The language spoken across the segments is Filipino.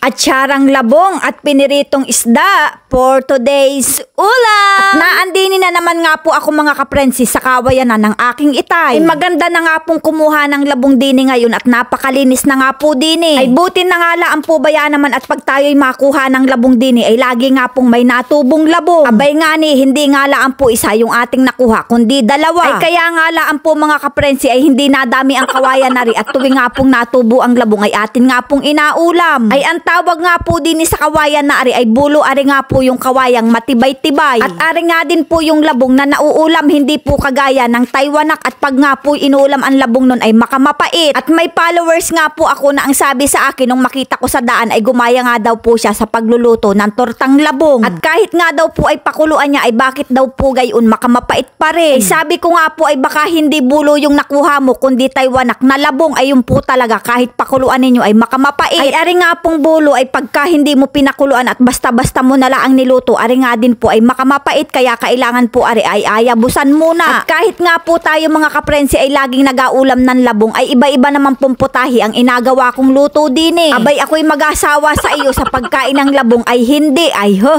Atsarang labong at piniritong isda for today's ulam. At naandini na naman nga po ako mga kaprensi sa kawayanan ng aking itay. Ay maganda na nga pong kumuha ng labong dini ngayon at napakalinis na nga po dini. Ay buti na nga laan po baya naman at pag tayo'y makuha ng labong dini ay lagi nga pong may natubong labong. Abay nga ni, hindi nga laan po isa yung ating nakuha kundi dalawa. Ay kaya nga laan po mga kaprensi ay hindi nadami ang kawayan nari at tuwing nga pong natubo ang labong ay atin nga pong inaulam. Ay ang tawag nga po din sa kawayan na ari ay bulo, ari nga po yung kawayang matibay-tibay. At ari nga din po yung labong na nauulam, hindi po kagaya ng Taiwanak at pag nga po inuulam ang labong nun ay makamapait. At may followers nga po ako na ang sabi sa akin nung makita ko sa daan ay gumaya nga daw po siya sa pagluluto ng tortang labong. At kahit nga daw po ay pakuluan niya ay bakit daw po gayon makamapait pa rin. Ay sabi ko nga po ay baka hindi bulo yung nakuha mo kundi Taiwanak na labong ay yung po talaga kahit pakuluan ninyo ay makamapait. Ay ari nga pong bulo ay pagka hindi mo pinakuluan at basta-basta mo na lang niluto, ari nga din po ay makamapait kaya kailangan po ari ay ayabusan muna. At kahit nga po tayo mga kaprensi ay laging nagaulam ng labong ay iba-iba naman pong putahe ang inagawa kong luto din eh. Abay ako'y mag-asawa sa iyo sa pagkain ng labong ay hindi ay ho.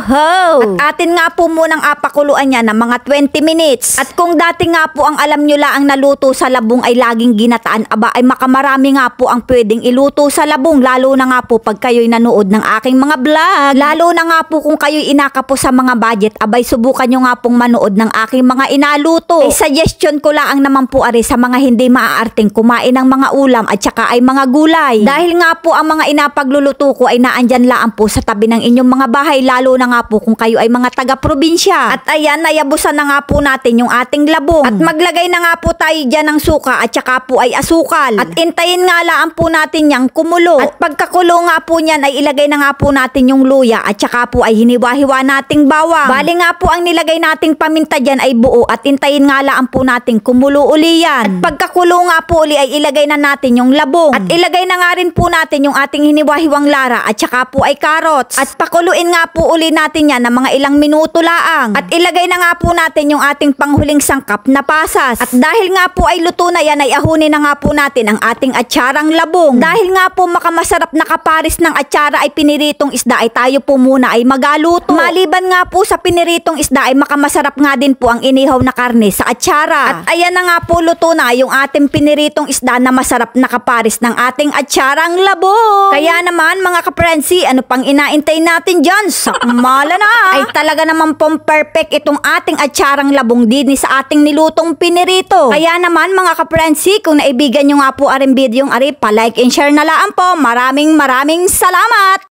At atin nga po munang apakuluan niya ng mga 20 minutes. At kung dati nga po ang alam nyo lang naluto sa labong ay laging ginataan, aba ay makamarami nga po ang pwedeng iluto sa labong, lalo na nga po pag kayo'y nanood ng aking mga vlog. Lalo na nga po kung kayo'y inaka po sa mga budget, abay subukan nyo nga pong manood ng aking mga inaluto. Ay suggestion ko lang naman po ari sa mga hindi maaarting kumain ng mga ulam at saka ay mga gulay. Dahil nga po ang mga inapagluluto ko ay naandyan lang po sa tabi ng inyong mga bahay, lalo na nga po kung kayo ay mga taga-probinsya. At ayan, nayabusan na nga po natin yung ating labong. At maglagay na nga po tayo dyan ng suka at saka po ay asukal. At intayin nga lang po natin yang kumulo. At pagkakulo nga po niyan ay ilagay na nga po natin yung luya at saka po ay hiniwa-hiwa nating bawang. Bali nga po ang nilagay nating paminta dyan ay buo at intayin nga lang po nating kumulo uli yan. At pagkakulo nga po uli ay ilagay na natin yung labong. At ilagay na nga rin po natin yung ating hiniwa-hiwang lara at saka po ay carrots. At pakuluin nga po uli natin yan ng mga ilang minuto laang. At ilagay na nga po natin yung ating panghuling sangkap na pasas. At dahil nga po ay luto na yan ay ahunin na nga po natin ang ating atsarang labong. Dahil nga po makamasarap na kaparis ng atsara ay piniritong isda ay tayo po muna ay magaluto. Maliban nga po sa piniritong isda ay makamasarap nga din po ang inihaw na karne sa atsara. At ayan na nga po luto na yung ating piniritong isda na masarap na kaparis ng ating atsarang labong. Kaya naman mga kaprensi, ano pang inaintay natin dyan? Sakmala na! Ay talaga naman pong perfect itong ating atsarang labong din sa ating nilutong pinirito. Kaya naman mga kaprensi, kung naibigan nyo nga po aring video yung ari, pa-like and share na lang po. Maraming salamat!